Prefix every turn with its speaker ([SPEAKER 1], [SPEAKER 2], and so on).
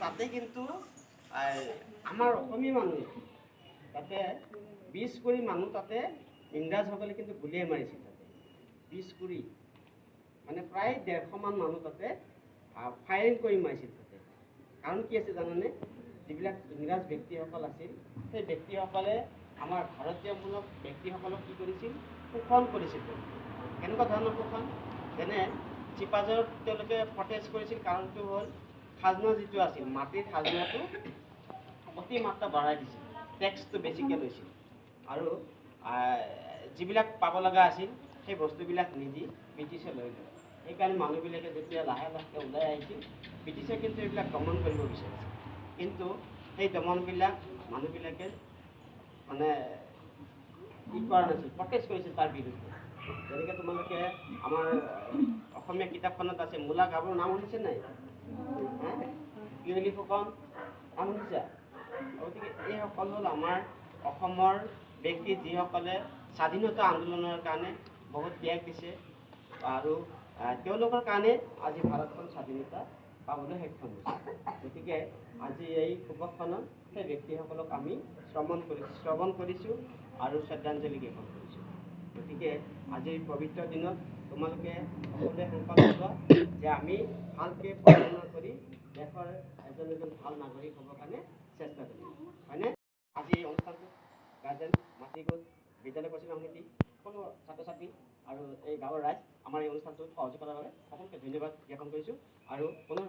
[SPEAKER 1] তাতে কিন্তু আমাৰ অসমীয়া মানুহ তাতে 20 কোটি মানুহ তাতে ইংৰাজসকলে কিন্তু গুলিয়াই মাৰিছিল তাতে 20 কোটি মানে প্ৰায় 150 মান মানুহ তাতে ফায়াৰিং কৰি মাৰিছিল তাতে কাৰণ কি আছে জানানে যিবিলাক ইংৰাজ ব্যক্তিসকল আছিল সেই ব্যক্তিসকলে আমাৰ ভাৰতীয়মূলক ব্যক্তিসকলক কি কৰিছিল শোষণ কৰিছিল কেনেকুৱা ধৰণৰ শোষণ যেনে চিপাঝাৰত তেওঁলোকে প্ৰটেষ্ট কৰিছিল কাৰণটো হ'ল খাজনা যিটো আছিল মাটিৰ খাজনাটো অতি মাত্ৰা বঢ়াই দিছিল টেক্সটো বেছিকৈ লৈছিল আৰু যিবিলাক পাব লগা আছিল সেই বস্তুবিলাক নিদি ব্ৰিটিছে লৈ লয় সেইকাৰণে মানুহবিলাকে যেতিয়া লাহে লাহে ওলাই আহিছিল ব্ৰিটিছে কিন্তু এইবিলাক দমন কৰিব বিচাৰিছিল কিন্তু সেই দমনবিলাক মানুহবিলাকে মানে কি কৰা নাছিল প্ৰটেষ্ট কৰিছিল তাৰ বিৰুদ্ধে যেনেকৈ তোমালোকে আমাৰ অসমীয়া কিতাপখনত আছে মূলা গাভৰুৰ নাম শুনিছে নাই পিয়লি ফুকন নাম শুনিছা গতিকে এইসকল হ'ল আমাৰ অসমৰ ব্যক্তি যিসকলে স্বাধীনতা আন্দোলনৰ কাৰণে বহুত ত্যাগ দিছে আৰু তেওঁলোকৰ কাৰণে আজি ভাৰতখন স্বাধীনতা পাবলৈ সক্ষম হৈছে গতিকে আজি এই উপন্যাসখনত সেই ব্যক্তিসকলক আমি শ্ৰৱণ কৰিছোঁ আৰু শ্ৰদ্ধাঞ্জলি জ্ঞাপন কৰিছোঁ গতিকে আজিৰ পবিত্ৰ দিনত তোমালোকে সকলোৱে সংকল্প লোৱা যে আমি ভালকৈ পঢ়া-শুনা কৰি দেশৰ এজন ভাল নাগৰিক হ'বৰ কাৰণে চেষ্টা কৰিম হয়নে আজি এই অনুষ্ঠানটো গাৰ্জেন মাতৃগোট বিদ্যালয় পৰিচালনা সমিতি সকলো ছাত্ৰ ছাত্ৰী আৰু এই গাঁৱৰ ৰাইজ আমাৰ এই অনুষ্ঠানটোত সহযোগ কৰাৰ বাবে সকলোকে ধন্যবাদ জ্ঞাপন কৰিছোঁ আৰু পুনৰ